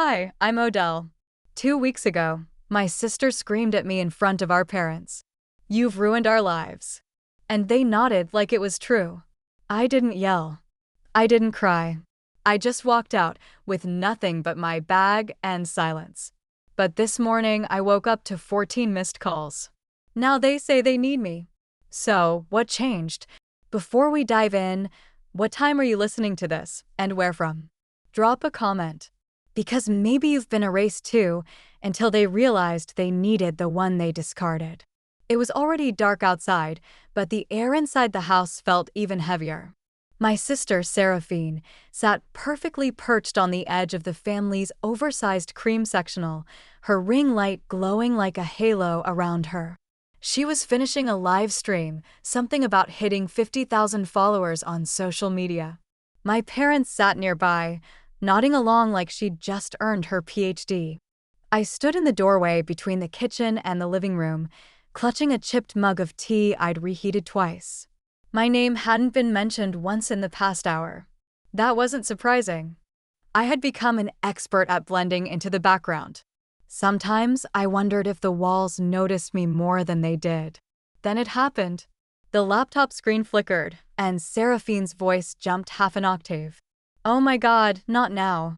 Hi, I'm Odell. 2 weeks ago, my sister screamed at me in front of our parents. "You've ruined our lives." And they nodded like it was true. I didn't yell. I didn't cry. I just walked out with nothing but my bag and silence. But this morning I woke up to 14 missed calls. Now they say they need me. So, what changed? Before we dive in, what time are you listening to this, and where from? Drop a comment. Because maybe you've been erased too, until they realized they needed the one they discarded. It was already dark outside, but the air inside the house felt even heavier. My sister, Seraphine, sat perfectly perched on the edge of the family's oversized cream sectional, her ring light glowing like a halo around her. She was finishing a live stream, something about hitting 50,000 followers on social media. My parents sat nearby, nodding along like she'd just earned her PhD. I stood in the doorway between the kitchen and the living room, clutching a chipped mug of tea I'd reheated twice. My name hadn't been mentioned once in the past hour. That wasn't surprising. I had become an expert at blending into the background. Sometimes I wondered if the walls noticed me more than they did. Then it happened. The laptop screen flickered, and Seraphine's voice jumped half an octave. "Oh my God, not now."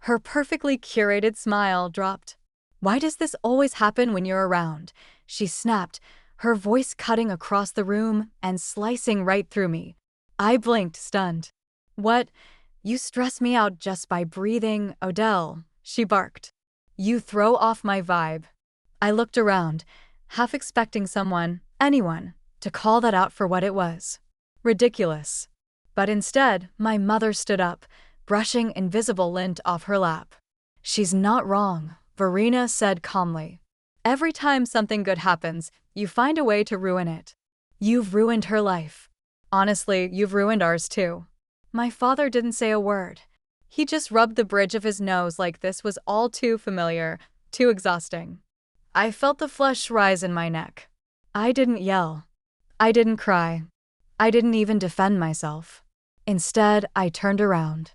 Her perfectly curated smile dropped. "Why does this always happen when you're around?" she snapped, her voice cutting across the room and slicing right through me. I blinked, stunned. "What? You stress me out just by breathing, Odell," she barked. "You throw off my vibe." I looked around, half expecting someone, anyone, to call that out for what it was. Ridiculous. But instead, my mother stood up, brushing invisible lint off her lap. "She's not wrong," Verena said calmly. "Every time something good happens, you find a way to ruin it. You've ruined her life. Honestly, you've ruined ours too." My father didn't say a word. He just rubbed the bridge of his nose like this was all too familiar, too exhausting. I felt the flush rise in my neck. I didn't yell. I didn't cry. I didn't even defend myself. Instead, I turned around.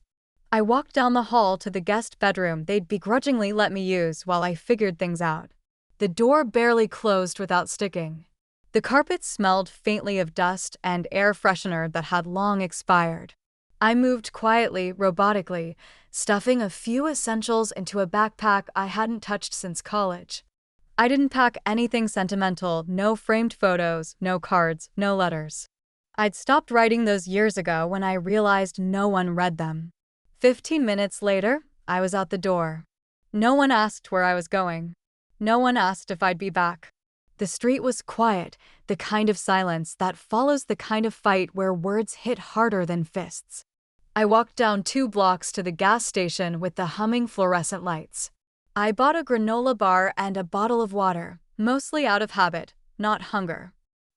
I walked down the hall to the guest bedroom they'd begrudgingly let me use while I figured things out. The door barely closed without sticking. The carpet smelled faintly of dust and air freshener that had long expired. I moved quietly, robotically, stuffing a few essentials into a backpack I hadn't touched since college. I didn't pack anything sentimental, no framed photos, no cards, no letters. I'd stopped writing those years ago when I realized no one read them. 15 minutes later, I was out the door. No one asked where I was going. No one asked if I'd be back. The street was quiet, the kind of silence that follows the kind of fight where words hit harder than fists. I walked down 2 blocks to the gas station with the humming fluorescent lights. I bought a granola bar and a bottle of water, mostly out of habit, not hunger.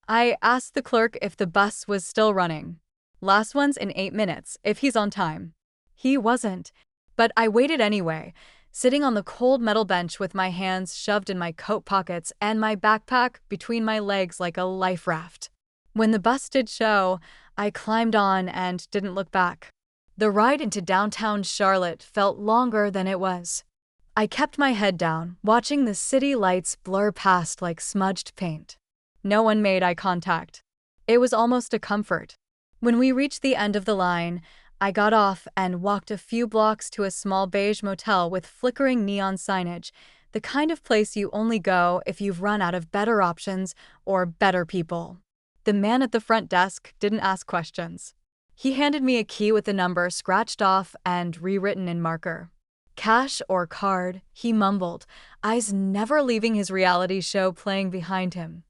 I asked the clerk if the bus was still running. "Last one's in 8 minutes, if he's on time." He wasn't, but I waited anyway, sitting on the cold metal bench with my hands shoved in my coat pockets and my backpack between my legs like a life raft. When the bus did show, I climbed on and didn't look back. The ride into downtown Charlotte felt longer than it was. I kept my head down, watching the city lights blur past like smudged paint. No one made eye contact. It was almost a comfort. When we reached the end of the line, I got off and walked a few blocks to a small beige motel with flickering neon signage, the kind of place you only go if you've run out of better options or better people. The man at the front desk didn't ask questions. He handed me a key with a number scratched off and rewritten in marker. "Cash or card," he mumbled, eyes never leaving his reality show playing behind him.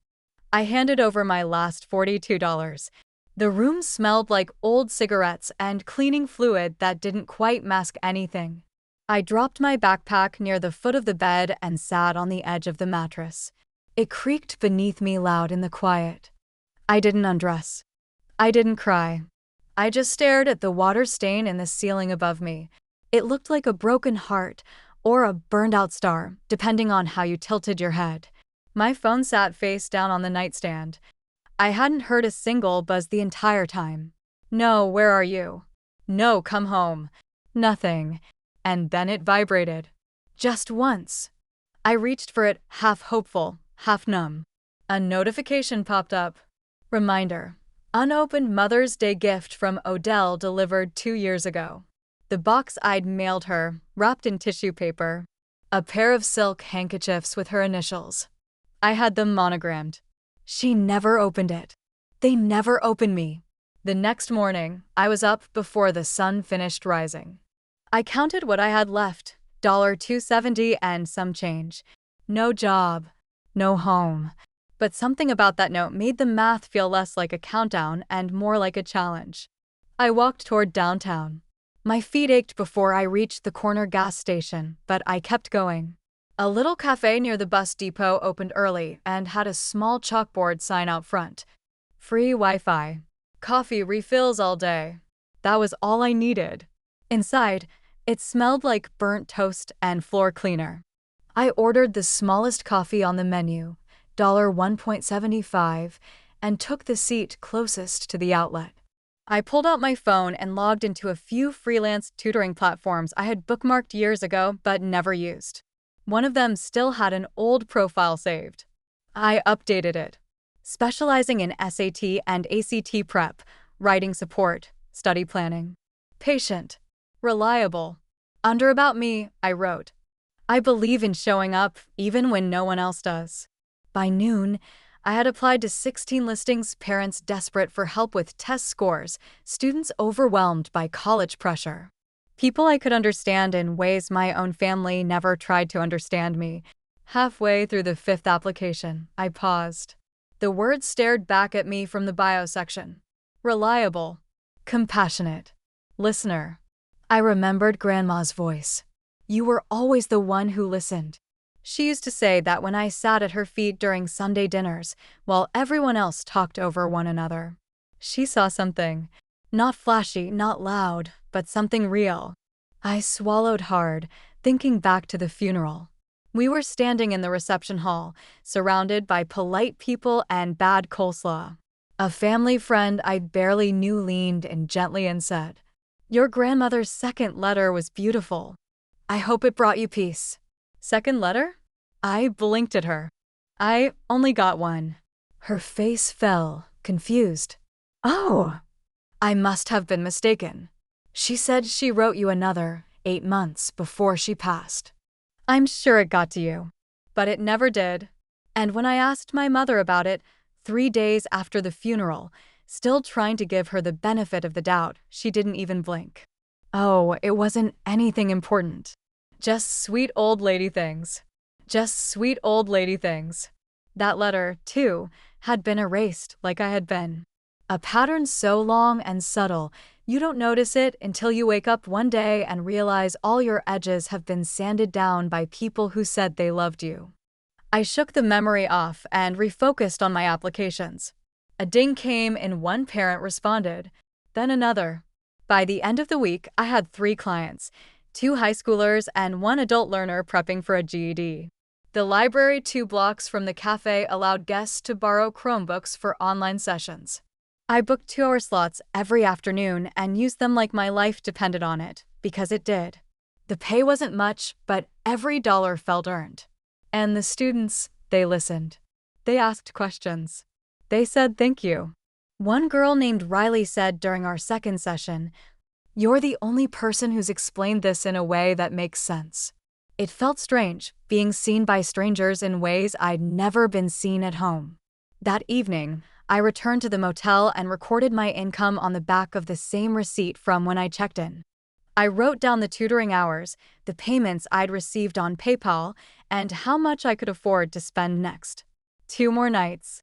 I handed over my last $42. The room smelled like old cigarettes and cleaning fluid that didn't quite mask anything. I dropped my backpack near the foot of the bed and sat on the edge of the mattress. It creaked beneath me loud in the quiet. I didn't undress. I didn't cry. I just stared at the water stain in the ceiling above me. It looked like a broken heart or a burned-out star, depending on how you tilted your head. My phone sat face down on the nightstand. I hadn't heard a single buzz the entire time. "No, where are you?" "No, come home." Nothing. And then it vibrated. Just once. I reached for it, half hopeful, half numb. A notification popped up. Reminder. Unopened Mother's Day gift from Odell delivered 2 years ago. The box I'd mailed her, wrapped in tissue paper. A pair of silk handkerchiefs with her initials. I had them monogrammed. She never opened it. They never opened me. The next morning, I was up before the sun finished rising. I counted what I had left, $270 and some change. No job, no home. But something about that note made the math feel less like a countdown and more like a challenge. I walked toward downtown. My feet ached before I reached the corner gas station, but I kept going. A little cafe near the bus depot opened early and had a small chalkboard sign out front. Free Wi-Fi. Coffee refills all day. That was all I needed. Inside, it smelled like burnt toast and floor cleaner. I ordered the smallest coffee on the menu, $1.75, and took the seat closest to the outlet. I pulled out my phone and logged into a few freelance tutoring platforms I had bookmarked years ago but never used. One of them still had an old profile saved. I updated it. Specializing in SAT and ACT prep, writing support, study planning. Patient. Reliable. Under About Me, I wrote, I believe in showing up even when no one else does. By noon, I had applied to 16 listings, parents desperate for help with test scores, students overwhelmed by college pressure. People I could understand in ways my own family never tried to understand me. Halfway through the 5th application, I paused. The words stared back at me from the bio section. Reliable. Compassionate. Listener. I remembered Grandma's voice. You were always the one who listened. She used to say that when I sat at her feet during Sunday dinners, while everyone else talked over one another. She saw something. Not flashy, not loud, but something real. I swallowed hard, thinking back to the funeral. We were standing in the reception hall, surrounded by polite people and bad coleslaw. A family friend I barely knew leaned in gently and said, Your grandmother's second letter was beautiful. I hope it brought you peace. Second letter? I blinked at her. I only got one. Her face fell, confused. Oh! I must have been mistaken. She said she wrote you another 8 months before she passed. I'm sure it got to you. But it never did. And when I asked my mother about it, 3 days after the funeral, still trying to give her the benefit of the doubt, she didn't even blink. Oh, it wasn't anything important. Just sweet old lady things. Just sweet old lady things. That letter, too, had been erased like I had been. A pattern so long and subtle, you don't notice it until you wake up one day and realize all your edges have been sanded down by people who said they loved you. I shook the memory off and refocused on my applications. A ding came and one parent responded, then another. By the end of the week, I had 3 clients, 2 high schoolers and 1 adult learner prepping for a GED. The library 2 blocks from the cafe allowed guests to borrow Chromebooks for online sessions. I booked 2-hour slots every afternoon and used them like my life depended on it, because it did. The pay wasn't much, but every dollar felt earned. And the students, they listened. They asked questions. They said thank you. One girl named Riley said during our second session, You're the only person who's explained this in a way that makes sense. It felt strange, being seen by strangers in ways I'd never been seen at home. That evening, I returned to the motel and recorded my income on the back of the same receipt from when I checked in. I wrote down the tutoring hours, the payments I'd received on PayPal, and how much I could afford to spend next. 2 more nights.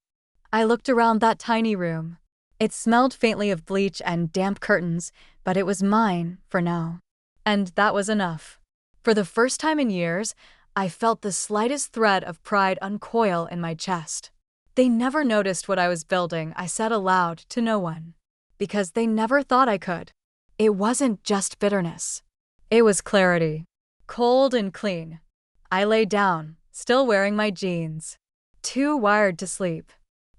I looked around that tiny room. It smelled faintly of bleach and damp curtains, but it was mine for now. And that was enough. For the first time in years, I felt the slightest thread of pride uncoil in my chest. They never noticed what I was building, I said aloud to no one. Because they never thought I could. It wasn't just bitterness. It was clarity. Cold and clean. I lay down, still wearing my jeans. Too wired to sleep.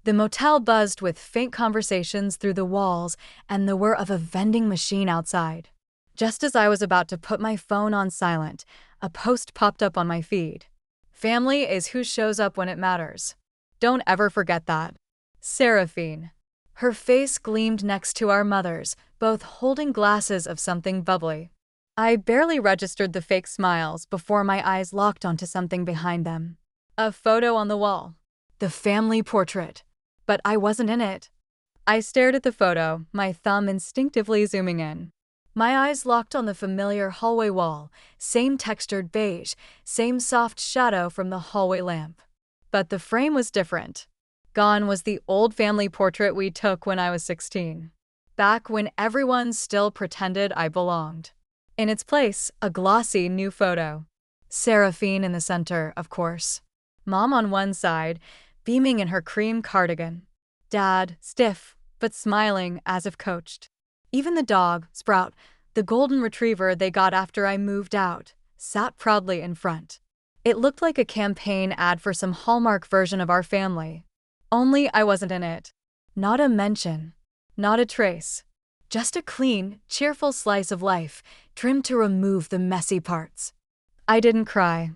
The motel buzzed with faint conversations through the walls and the whir of a vending machine outside. Just as I was about to put my phone on silent, A post popped up on my feed. Family is who shows up when it matters. Don't ever forget that. Seraphine. Her face gleamed next to our mother's, both holding glasses of something bubbly. I barely registered the fake smiles before my eyes locked onto something behind them. A photo on the wall. The family portrait. But I wasn't in it. I stared at the photo, my thumb instinctively zooming in. My eyes locked on the familiar hallway wall, same textured beige, same soft shadow from the hallway lamp. But the frame was different. Gone was the old family portrait we took when I was 16. Back when everyone still pretended I belonged. In its place, a glossy new photo. Seraphine in the center, of course. Mom on one side, beaming in her cream cardigan. Dad, stiff, but smiling as if coached. Even the dog, Sprout, the golden retriever they got after I moved out, sat proudly in front. It looked like a campaign ad for some Hallmark version of our family. Only I wasn't in it. Not a mention. Not a trace. Just a clean, cheerful slice of life, trimmed to remove the messy parts. I didn't cry.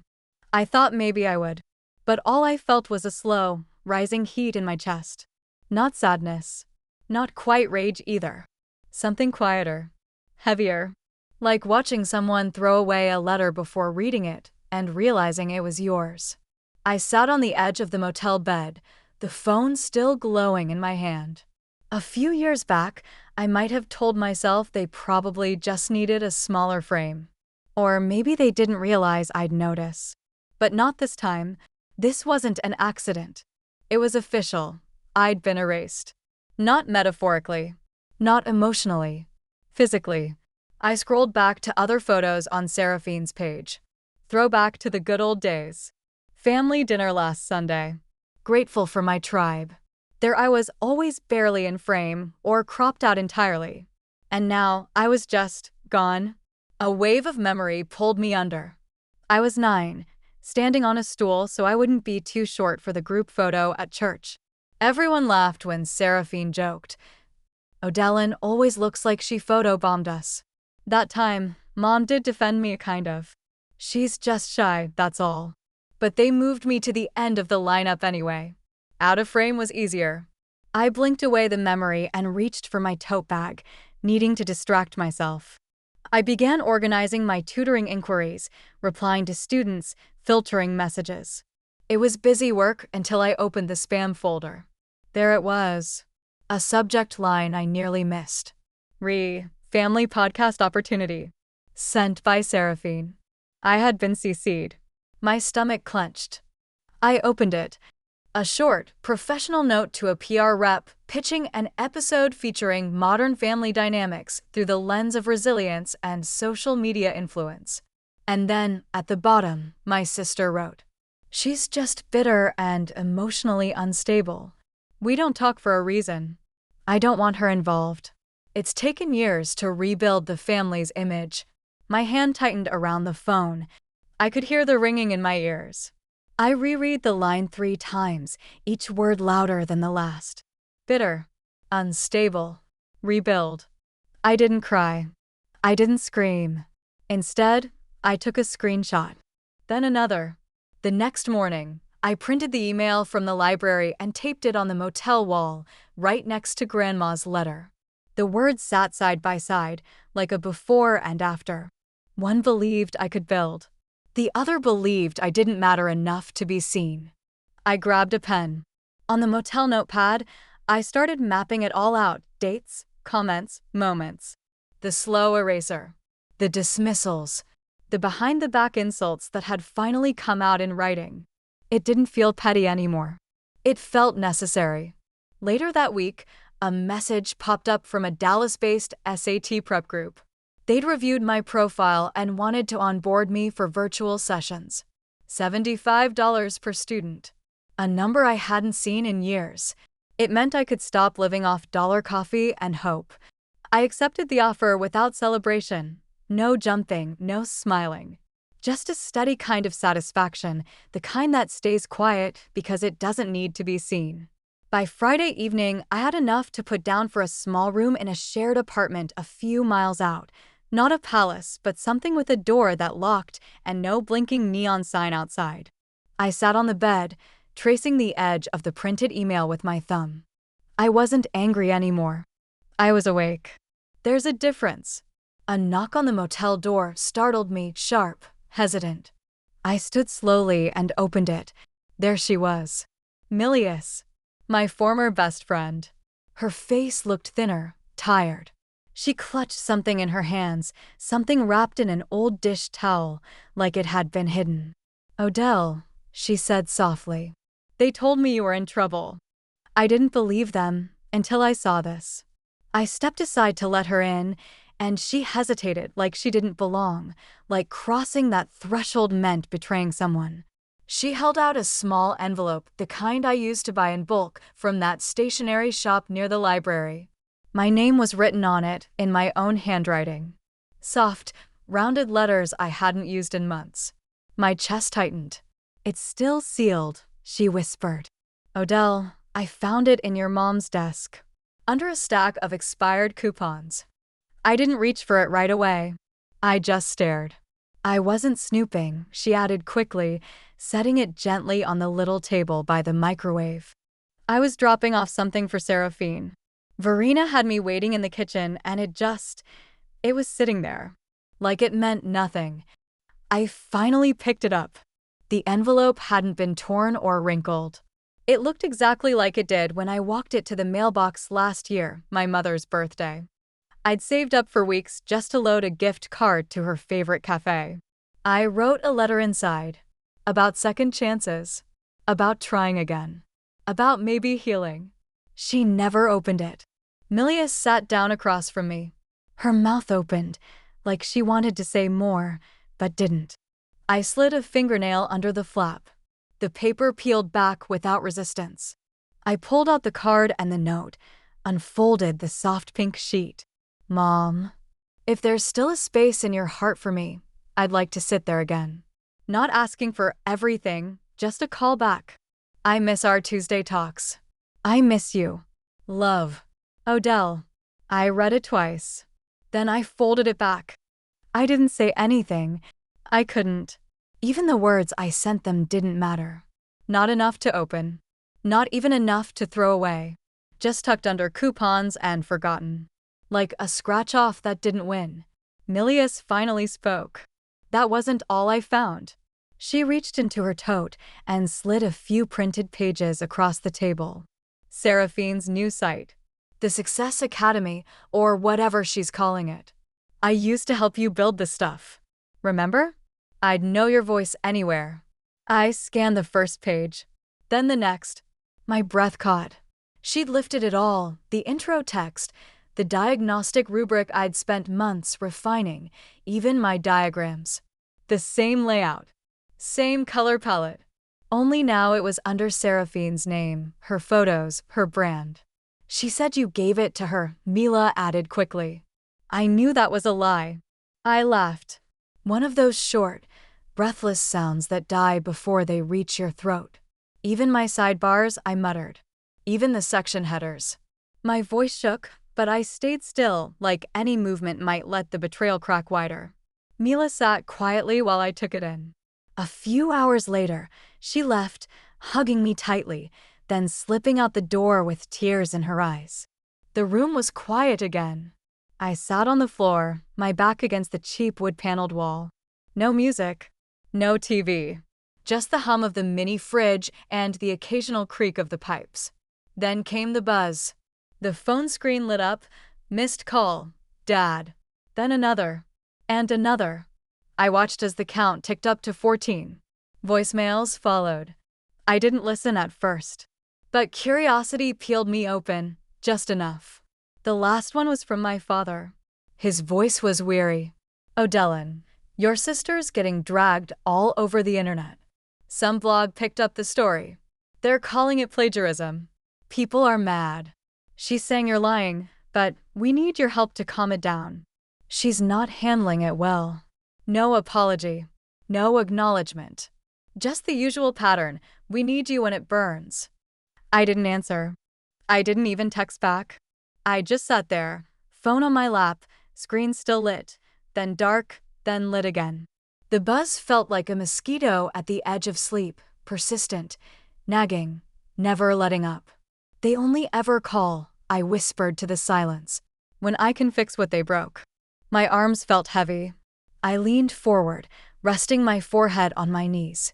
I thought maybe I would. But all I felt was a slow, rising heat in my chest. Not sadness. Not quite rage either. Something quieter. Heavier. Like watching someone throw away a letter before reading it and realizing it was yours. I sat on the edge of the motel bed, the phone still glowing in my hand. A few years back, I might have told myself they probably just needed a smaller frame. Or maybe they didn't realize I'd notice. But not this time. This wasn't an accident. It was official. I'd been erased. Not metaphorically. Not emotionally. Physically. I scrolled back to other photos on Seraphine's page. Throwback to the good old days. Family dinner last Sunday. Grateful for my tribe. There I was, always barely in frame or cropped out entirely. And now I was just gone. A wave of memory pulled me under. I was 9, standing on a stool so I wouldn't be too short for the group photo at church. Everyone laughed when Seraphine joked, "Odellin always looks like she photobombed us." That time, Mom did defend me kind of. She's just shy, that's all. But they moved me to the end of the lineup anyway. Out of frame was easier. I blinked away the memory and reached for my tote bag, needing to distract myself. I began organizing my tutoring inquiries, replying to students, filtering messages. It was busy work until I opened the spam folder. There it was. A subject line I nearly missed. Family podcast opportunity. Sent by Seraphine. I had been CC'd. My stomach clenched. I opened it. A short, professional note to a PR rep pitching an episode featuring modern family dynamics through the lens of resilience and social media influence. And then, at the bottom, my sister wrote, "She's just bitter and emotionally unstable. We don't talk for a reason. I don't want her involved. It's taken years to rebuild the family's image." My hand tightened around the phone. I could hear the ringing in my ears. I reread the line 3 times, each word louder than the last. Bitter. Unstable. Rebuild. I didn't cry. I didn't scream. Instead, I took a screenshot. Then another. The next morning, I printed the email from the library and taped it on the motel wall, right next to Grandma's letter. The words sat side by side, like a before and after. One believed I could build. The other believed I didn't matter enough to be seen. I grabbed a pen. On the motel notepad, I started mapping it all out: dates, comments, moments. The slow eraser. The dismissals. The behind-the-back insults that had finally come out in writing. It didn't feel petty anymore. It felt necessary. Later that week, a message popped up from a Dallas-based SAT prep group. They'd reviewed my profile and wanted to onboard me for virtual sessions. $75 per student. A number I hadn't seen in years. It meant I could stop living off dollar coffee and hope. I accepted the offer without celebration. No jumping, no smiling. Just a steady kind of satisfaction, the kind that stays quiet because it doesn't need to be seen. By Friday evening, I had enough to put down for a small room in a shared apartment a few miles out. Not a palace, but something with a door that locked and no blinking neon sign outside. I sat on the bed, tracing the edge of the printed email with my thumb. I wasn't angry anymore. I was awake. There's a difference. A knock on the motel door startled me, sharp, hesitant. I stood slowly and opened it. There she was. Milius, my former best friend. Her face looked thinner, tired. She clutched something in her hands, something wrapped in an old dish towel, like it had been hidden. "Odell," she said softly. "They told me you were in trouble." I didn't believe them until I saw this. I stepped aside to let her in, and she hesitated like she didn't belong, like crossing that threshold meant betraying someone. She held out a small envelope, the kind I used to buy in bulk from that stationery shop near the library. My name was written on it in my own handwriting. Soft, rounded letters I hadn't used in months. My chest tightened. "It's still sealed," she whispered. "Odell, I found it in your mom's desk, under a stack of expired coupons." I didn't reach for it right away. I just stared. "I wasn't snooping," she added quickly, setting it gently on the little table by the microwave. "I was dropping off something for Seraphine. Verena had me waiting in the kitchen, and it was sitting there. Like it meant nothing." I finally picked it up. The envelope hadn't been torn or wrinkled. It looked exactly like it did when I walked it to the mailbox last year, my mother's birthday. I'd saved up for weeks just to load a gift card to her favorite cafe. I wrote a letter inside. About second chances. About trying again. About maybe healing. She never opened it. Milius sat down across from me. Her mouth opened, like she wanted to say more, but didn't. I slid a fingernail under the flap. The paper peeled back without resistance. I pulled out the card and the note, unfolded the soft pink sheet. "Mom, if there's still a space in your heart for me, I'd like to sit there again. Not asking for everything, just a call back. I miss our Tuesday talks. I miss you. Love. Odell." I read it twice. Then I folded it back. I didn't say anything. I couldn't. Even the words I sent them didn't matter. Not enough to open. Not even enough to throw away. Just tucked under coupons and forgotten. Like a scratch-off that didn't win. Milius finally spoke. That wasn't all I found. She reached into her tote and slid a few printed pages across the table. Seraphine's new site. The Success Academy, or whatever she's calling it. "I used to help you build this stuff. Remember? I'd know your voice anywhere." I scanned the first page. Then the next. My breath caught. She'd lifted it all, the intro text, the diagnostic rubric I'd spent months refining, even my diagrams. The same layout. Same color palette. Only now it was under Seraphine's name, her photos, her brand. "She said you gave it to her," Mila added quickly. I knew that was a lie. I laughed. One of those short, breathless sounds that die before they reach your throat. Even my sidebars, I muttered. Even the section headers. My voice shook, but I stayed still, like any movement might let the betrayal crack wider. Mila sat quietly while I took it in. A few hours later, she left, hugging me tightly, then slipping out the door with tears in her eyes. The room was quiet again. I sat on the floor, my back against the cheap wood-paneled wall. No music. No TV. Just the hum of the mini fridge and the occasional creak of the pipes. Then came the buzz. The phone screen lit up. Missed call. Dad. Then another. And another. I watched as the count ticked up to 14. Voicemails followed. I didn't listen at first. But curiosity peeled me open, just enough. The last one was from my father. His voice was weary. "Odellin, your sister's getting dragged all over the internet. Some blog picked up the story. They're calling it plagiarism. People are mad. She's saying you're lying, but we need your help to calm it down. She's not handling it well. No apology. No acknowledgement. Just the usual pattern. We need you when it burns." I didn't answer. I didn't even text back. I just sat there, phone on my lap, screen still lit, then dark, then lit again. The buzz felt like a mosquito at the edge of sleep, persistent, nagging, never letting up. They only ever call, I whispered to the silence, when I can fix what they broke. My arms felt heavy. I leaned forward, resting my forehead on my knees.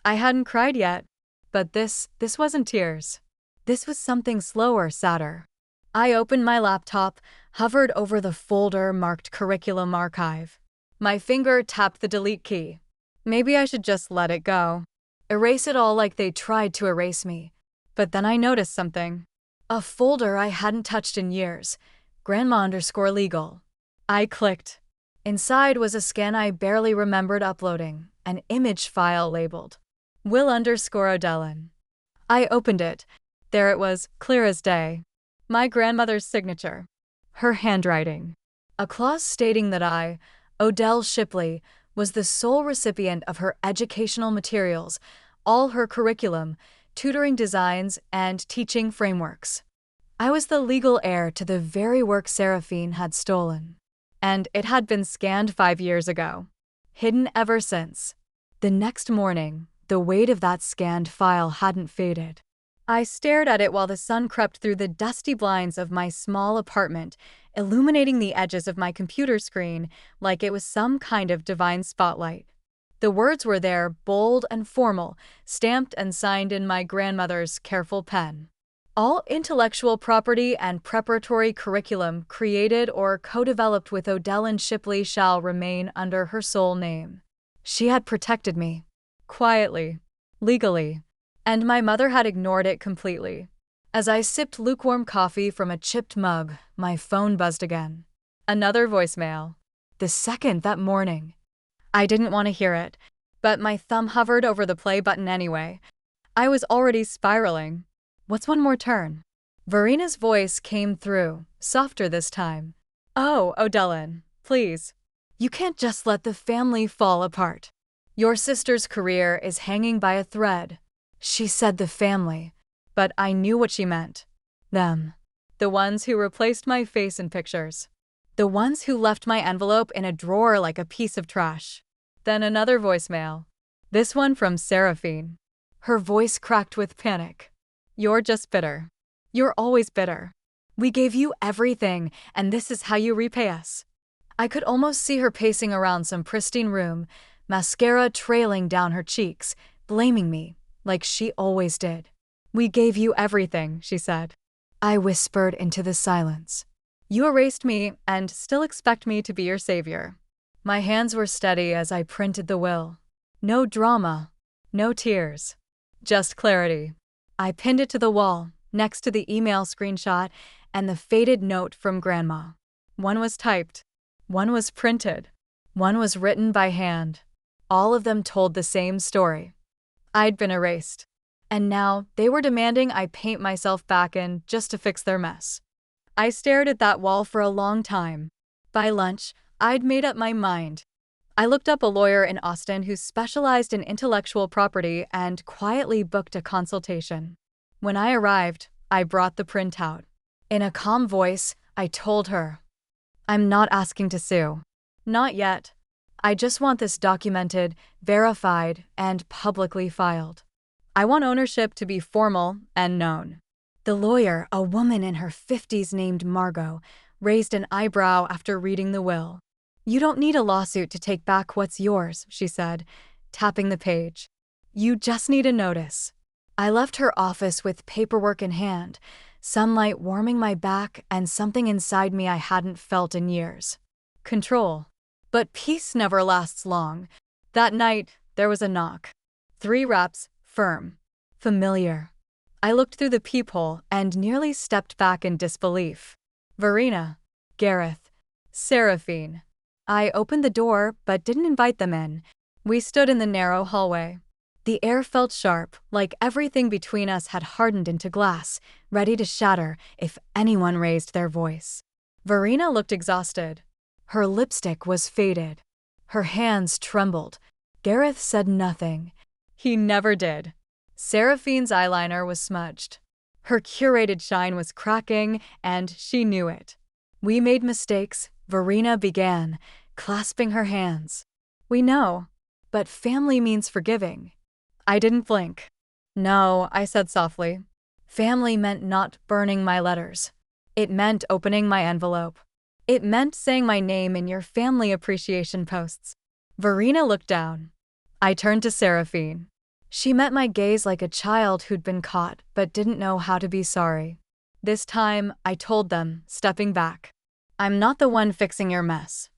I hadn't cried yet, but this wasn't tears. This was something slower, sadder. I opened my laptop, hovered over the folder marked Curriculum Archive. My finger tapped the delete key. Maybe I should just let it go. Erase it all like they tried to erase me. But then I noticed something. A folder I hadn't touched in years. Grandma_legal. I clicked. Inside was a scan I barely remembered uploading, an image file labeled Will_O'Dellin. I opened it. There it was, clear as day. My grandmother's signature. Her handwriting. A clause stating that I, Odell Shipley, was the sole recipient of her educational materials, all her curriculum, tutoring designs, and teaching frameworks. I was the legal heir to the very work Seraphine had stolen. And it had been scanned 5 years ago. Hidden ever since. The next morning, the weight of that scanned file hadn't faded. I stared at it while the sun crept through the dusty blinds of my small apartment, illuminating the edges of my computer screen like it was some kind of divine spotlight. The words were there, bold and formal, stamped and signed in my grandmother's careful pen. All intellectual property and preparatory curriculum created or co-developed with Odell Shipley shall remain under her sole name. She had protected me. Quietly. Legally. And my mother had ignored it completely. As I sipped lukewarm coffee from a chipped mug, my phone buzzed again. Another voicemail. The second that morning. I didn't want to hear it, but my thumb hovered over the play button anyway. I was already spiraling. What's one more turn? Verina's voice came through, softer this time. Oh, O'Dellin, please. You can't just let the family fall apart. Your sister's career is hanging by a thread. She said the family, but I knew what she meant. Them. The ones who replaced my face in pictures. The ones who left my envelope in a drawer like a piece of trash. Then another voicemail. This one from Seraphine. Her voice cracked with panic. You're just bitter. You're always bitter. We gave you everything, and this is how you repay us. I could almost see her pacing around some pristine room, mascara trailing down her cheeks, blaming me, like she always did. We gave you everything, she said. I whispered into the silence. You erased me and still expect me to be your savior. My hands were steady as I printed the will. No drama. No tears. Just clarity. I pinned it to the wall, next to the email screenshot and the faded note from Grandma. One was typed. One was printed. One was written by hand. All of them told the same story. I'd been erased. And now they were demanding I paint myself back in just to fix their mess. I stared at that wall for a long time. By lunch, I'd made up my mind. I looked up a lawyer in Austin who specialized in intellectual property and quietly booked a consultation. When I arrived, I brought the printout. In a calm voice, I told her, I'm not asking to sue. Not yet. I just want this documented, verified, and publicly filed. I want ownership to be formal and known. The lawyer, a woman in her 50s named Margot, raised an eyebrow after reading the will. You don't need a lawsuit to take back what's yours, she said, tapping the page. You just need a notice. I left her office with paperwork in hand, sunlight warming my back and something inside me I hadn't felt in years. Control. But peace never lasts long. That night, there was a knock. 3 raps, firm. Familiar. I looked through the peephole and nearly stepped back in disbelief. Verina. Gareth. Seraphine. I opened the door but didn't invite them in. We stood in the narrow hallway. The air felt sharp, like everything between us had hardened into glass, ready to shatter if anyone raised their voice. Verina looked exhausted. Her lipstick was faded. Her hands trembled. Gareth said nothing. He never did. Seraphine's eyeliner was smudged. Her curated shine was cracking, and she knew it. We made mistakes, Verina began, clasping her hands. We know, but family means forgiving. I didn't blink. No, I said softly. Family meant not burning my letters. It meant opening my envelope. It meant saying my name in your family appreciation posts. Verena looked down. I turned to Seraphine. She met my gaze like a child who'd been caught but didn't know how to be sorry. This time, I told them, stepping back. I'm not the one fixing your mess.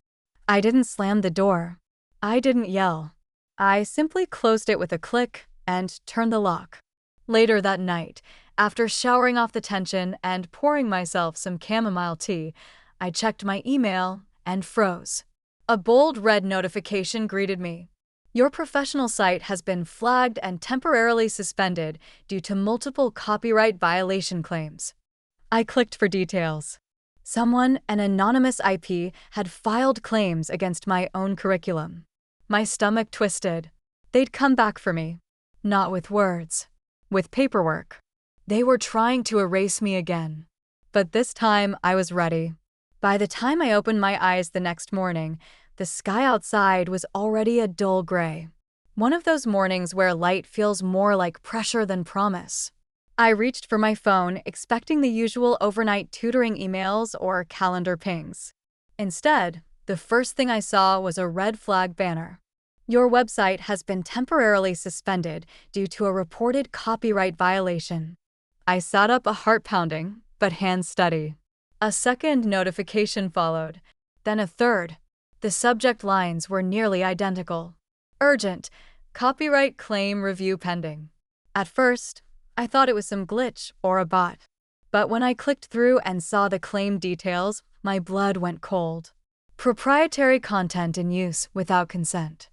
I didn't slam the door. I didn't yell. I simply closed it with a click and turned the lock. Later that night, after showering off the tension and pouring myself some chamomile tea, I checked my email and froze. A bold red notification greeted me. Your professional site has been flagged and temporarily suspended due to multiple copyright violation claims. I clicked for details. Someone, an anonymous IP, had filed claims against my own curriculum. My stomach twisted. They'd come back for me. Not with words. With paperwork. They were trying to erase me again. But this time I was ready. By the time I opened my eyes the next morning, the sky outside was already a dull gray. One of those mornings where light feels more like pressure than promise. I reached for my phone, expecting the usual overnight tutoring emails or calendar pings. Instead, the first thing I saw was a red flag banner. Your website has been temporarily suspended due to a reported copyright violation. I sat up, a heart pounding, but hands steady. A second notification followed, then a third. The subject lines were nearly identical. Urgent, copyright claim review pending. At first, I thought it was some glitch or a bot. But when I clicked through and saw the claim details, my blood went cold. Proprietary content in use without consent.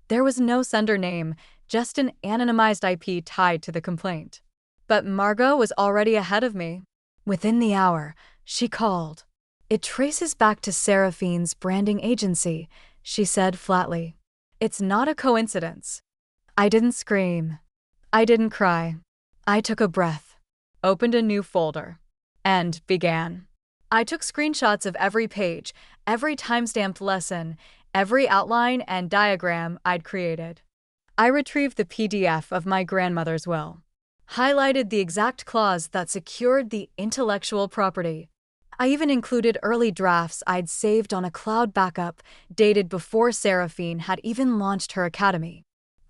There was no sender name, just an anonymized IP tied to the complaint. But Margot was already ahead of me. Within the hour, she called. It traces back to Seraphine's branding agency, she said flatly. It's not a coincidence. I didn't scream. I didn't cry. I took a breath, opened a new folder, and began. I took screenshots of every page, every timestamped lesson, every outline and diagram I'd created. I retrieved the PDF of my grandmother's will, highlighted the exact clause that secured the intellectual property. I even included early drafts I'd saved on a cloud backup dated before Seraphine had even launched her academy.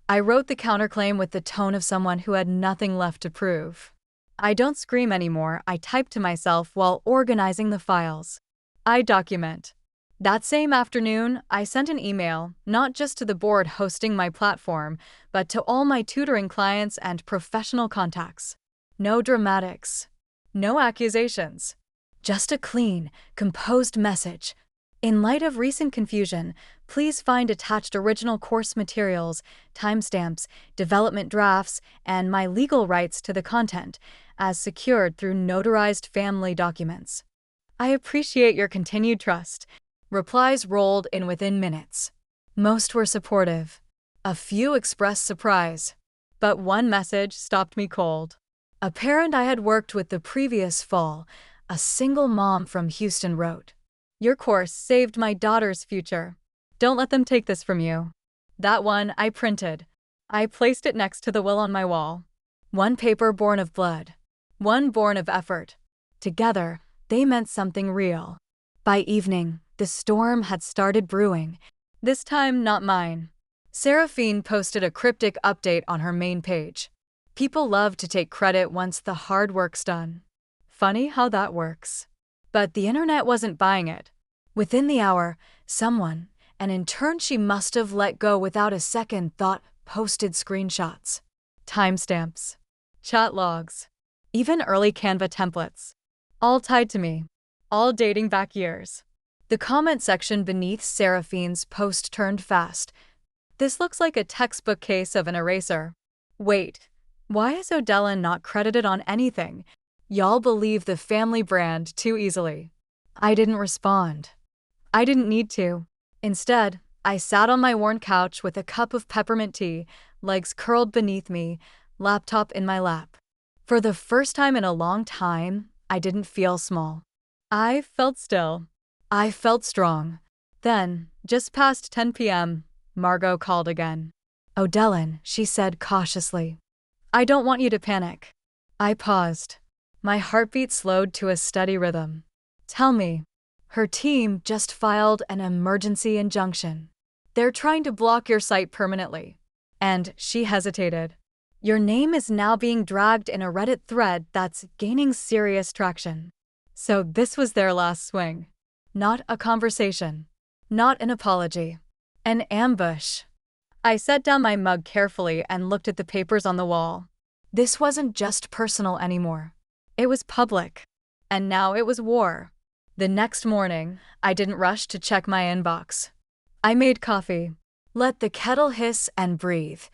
I wrote the counterclaim with the tone of someone who had nothing left to prove. I don't scream anymore, I type to myself while organizing the files. I document. That same afternoon, I sent an email, not just to the board hosting my platform, but to all my tutoring clients and professional contacts. No dramatics. No accusations. Just a clean, composed message. In light of recent confusion, please find attached original course materials, timestamps, development drafts, and my legal rights to the content, as secured through notarized family documents. I appreciate your continued trust. Replies rolled in within minutes. Most were supportive. A few expressed surprise. But one message stopped me cold. A parent I had worked with the previous fall, a single mom from Houston, wrote, "Your course saved my daughter's future. Don't let them take this from you." That one I printed. I placed it next to the will on my wall. One paper born of blood. One born of effort. Together, they meant something real. By evening, the storm had started brewing. This time, not mine. Seraphine posted a cryptic update on her main page. People love to take credit once the hard work's done. Funny how that works. But the internet wasn't buying it. Within the hour, someone, an intern she must have let go without a second thought, posted screenshots, timestamps, chat logs, even early Canva templates. All tied to me. All dating back years. The comment section beneath Seraphine's post turned fast. This looks like a textbook case of an eraser. Wait, why is Odella not credited on anything? Y'all believe the family brand too easily. I didn't respond. I didn't need to. Instead, I sat on my worn couch with a cup of peppermint tea, legs curled beneath me, laptop in my lap. For the first time in a long time, I didn't feel small. I felt still. I felt strong. Then, just past 10 p.m., Margot called again. "Oh, Dylan," she said cautiously. "I don't want you to panic." I paused. My heartbeat slowed to a steady rhythm. "Tell me." "Her team just filed an emergency injunction. They're trying to block your site permanently." And she hesitated. "Your name is now being dragged in a Reddit thread that's gaining serious traction." So this was their last swing. Not a conversation. Not an apology. An ambush. I set down my mug carefully and looked at the papers on the wall. This wasn't just personal anymore. It was public. And now it was war. The next morning, I didn't rush to check my inbox. I made coffee. Let the kettle hiss and breathe.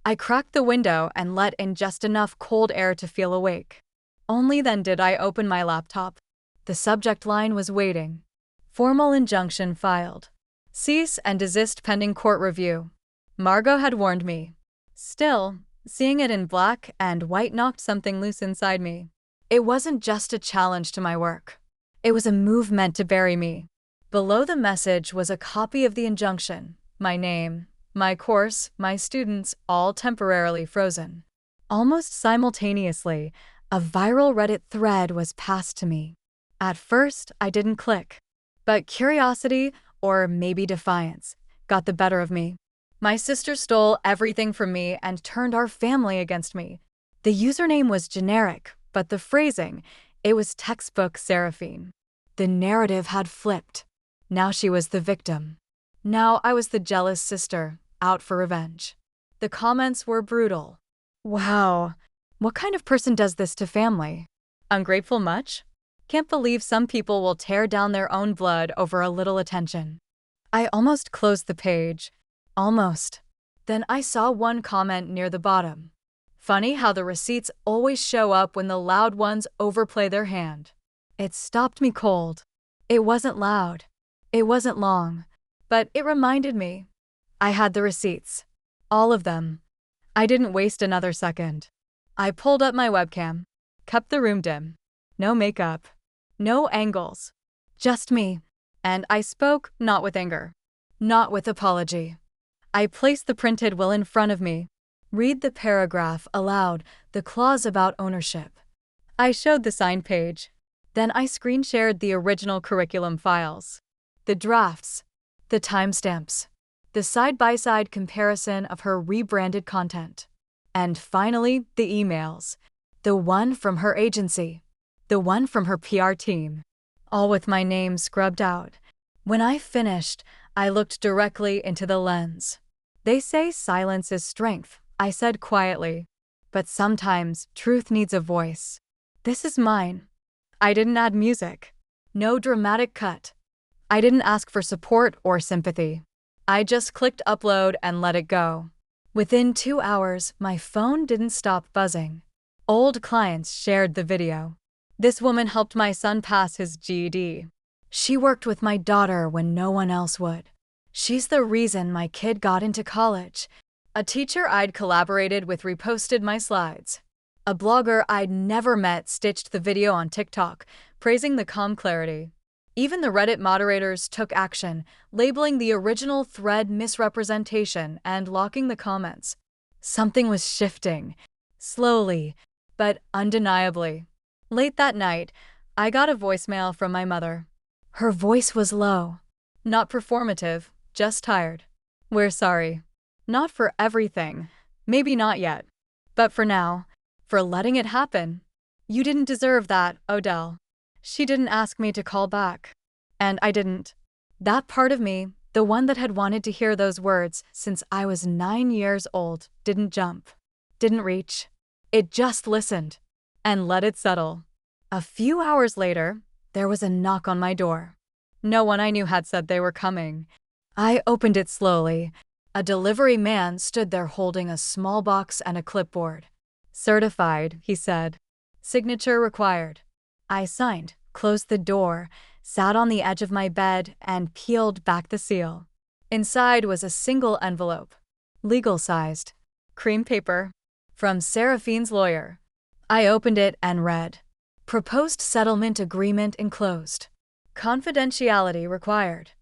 I cracked the window and let in just enough cold air to feel awake. Only then did I open my laptop. The subject line was waiting. Formal injunction filed. Cease and desist pending court review. Margot had warned me. Still, seeing it in black and white knocked something loose inside me. It wasn't just a challenge to my work. It was a move meant to bury me. Below the message was a copy of the injunction, my name, my course, my students, all temporarily frozen. Almost simultaneously, a viral Reddit thread was passed to me. At first, I didn't click. But curiosity, or maybe defiance, got the better of me. My sister stole everything from me and turned our family against me. The username was generic, but the phrasing, it was textbook Seraphine. The narrative had flipped. Now she was the victim. Now I was the jealous sister, out for revenge. The comments were brutal. "Wow, what kind of person does this to family? Ungrateful much? Can't believe some people will tear down their own blood over a little attention." I almost closed the page. Almost. Then I saw one comment near the bottom. "Funny how the receipts always show up when the loud ones overplay their hand." It stopped me cold. It wasn't loud. It wasn't long. But it reminded me. I had the receipts. All of them. I didn't waste another second. I pulled up my webcam. Kept the room dim. No makeup. No angles. Just me. And I spoke not with anger. Not with apology. I placed the printed will in front of me. Read the paragraph aloud, the clause about ownership. I showed the signed page. Then I screen shared the original curriculum files. The drafts. The timestamps. The side-by-side comparison of her rebranded content. And finally, the emails. The one from her agency. The one from her PR team. All with my name scrubbed out. When I finished, I looked directly into the lens. "They say silence is strength," I said quietly. "But sometimes truth needs a voice. This is mine." I didn't add music. No dramatic cut. I didn't ask for support or sympathy. I just clicked upload and let it go. Within 2 hours, my phone didn't stop buzzing. Old clients shared the video. This woman helped my son pass his GED. She worked with my daughter when no one else would. She's the reason my kid got into college. A teacher I'd collaborated with reposted my slides. A blogger I'd never met stitched the video on TikTok, praising the calm clarity. Even the Reddit moderators took action, labeling the original thread misrepresentation and locking the comments. Something was shifting. Slowly, but undeniably. Late that night, I got a voicemail from my mother. Her voice was low. Not performative, just tired. "We're sorry. Not for everything. Maybe not yet. But for now. For letting it happen. You didn't deserve that, Odell." She didn't ask me to call back. And I didn't. That part of me, the one that had wanted to hear those words since I was 9 years old, didn't jump. Didn't reach. It just listened. And let it settle. A few hours later, there was a knock on my door. No one I knew had said they were coming. I opened it slowly. A delivery man stood there holding a small box and a clipboard. "Certified," he said. "Signature required." I signed, closed the door, sat on the edge of my bed, and peeled back the seal. Inside was a single envelope. Legal-sized. Cream paper. From Seraphine's lawyer. I opened it and read. Proposed settlement agreement enclosed. Confidentiality required.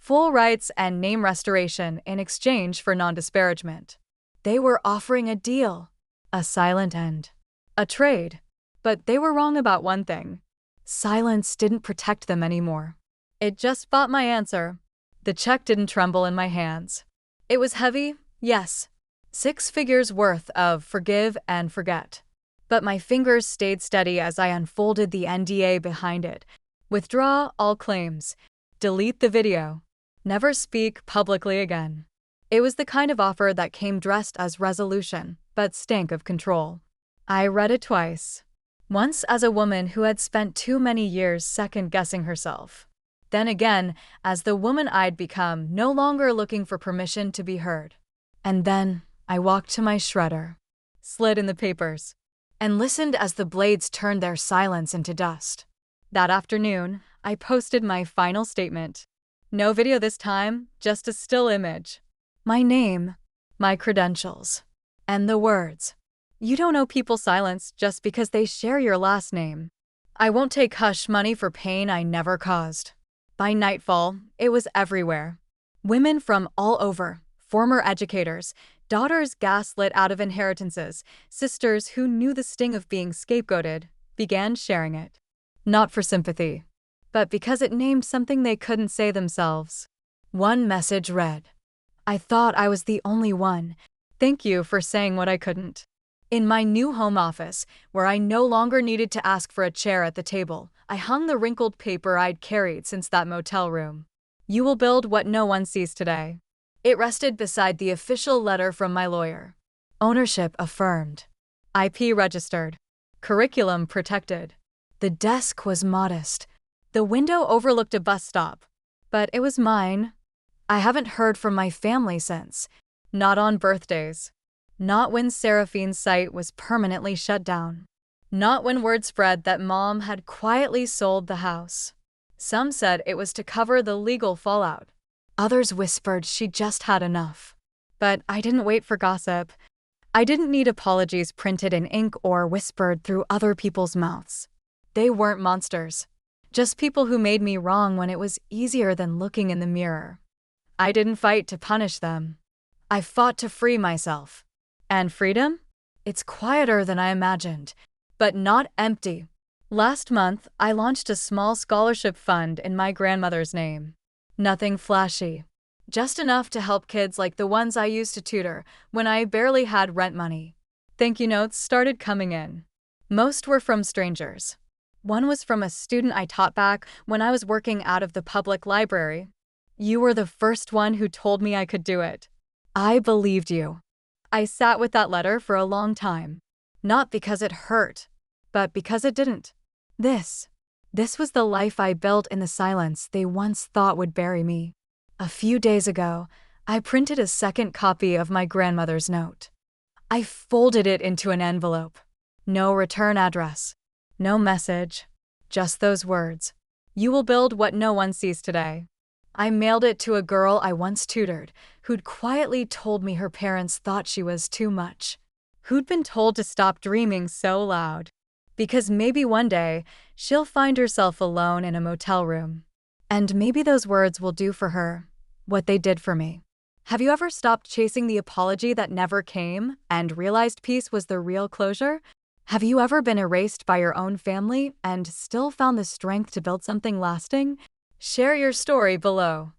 full rights and name restoration in exchange for non-disparagement. They were offering a deal, a silent end, a trade. But they were wrong about one thing. Silence didn't protect them anymore. It just bought my answer. The check didn't tremble in my hands. It was heavy, yes. 6 figures worth of forgive and forget. But my fingers stayed steady as I unfolded the NDA behind it. Withdraw all claims. Delete the video. Never speak publicly again. It was the kind of offer that came dressed as resolution, but stank of control. I read it twice. Once as a woman who had spent too many years second-guessing herself. Then again, as the woman I'd become, no longer looking for permission to be heard. And then I walked to my shredder, slid in the papers, and listened as the blades turned their silence into dust. That afternoon, I posted my final statement. No video this time, just a still image. My name, my credentials, and the words. You don't owe people silence just because they share your last name. I won't take hush money for pain I never caused. By nightfall, it was everywhere. Women from all over, former educators, daughters gaslit out of inheritances, sisters who knew the sting of being scapegoated, began sharing it. Not for sympathy, but because it named something they couldn't say themselves. One message read, I thought I was the only one. Thank you for saying what I couldn't. In my new home office, where I no longer needed to ask for a chair at the table, I hung the wrinkled paper I'd carried since that motel room. You will build what no one sees today. It rested beside the official letter from my lawyer. Ownership affirmed. IP registered. Curriculum protected. The desk was modest. The window overlooked a bus stop. But it was mine. I haven't heard from my family since. Not on birthdays. Not when Seraphine's site was permanently shut down. Not when word spread that Mom had quietly sold the house. Some said it was to cover the legal fallout. Others whispered she just had enough. But I didn't wait for gossip. I didn't need apologies printed in ink or whispered through other people's mouths. They weren't monsters. Just people who made me wrong when it was easier than looking in the mirror. I didn't fight to punish them. I fought to free myself. And freedom? It's quieter than I imagined, but not empty. Last month, I launched a small scholarship fund in my grandmother's name. Nothing flashy. Just enough to help kids like the ones I used to tutor when I barely had rent money. Thank you notes started coming in. Most were from strangers. One was from a student I taught back when I was working out of the public library. You were the first one who told me I could do it. I believed you. I sat with that letter for a long time. Not because it hurt, but because it didn't. This was the life I built in the silence they once thought would bury me. A few days ago, I printed a second copy of my grandmother's note. I folded it into an envelope. No return address. No message. Just those words. You will build what no one sees today. I mailed it to a girl I once tutored, who'd quietly told me her parents thought she was too much. Who'd been told to stop dreaming so loud. Because maybe one day, she'll find herself alone in a motel room. And maybe those words will do for her what they did for me. Have you ever stopped chasing the apology that never came and realized peace was the real closure? Have you ever been erased by your own family and still found the strength to build something lasting? Share your story below.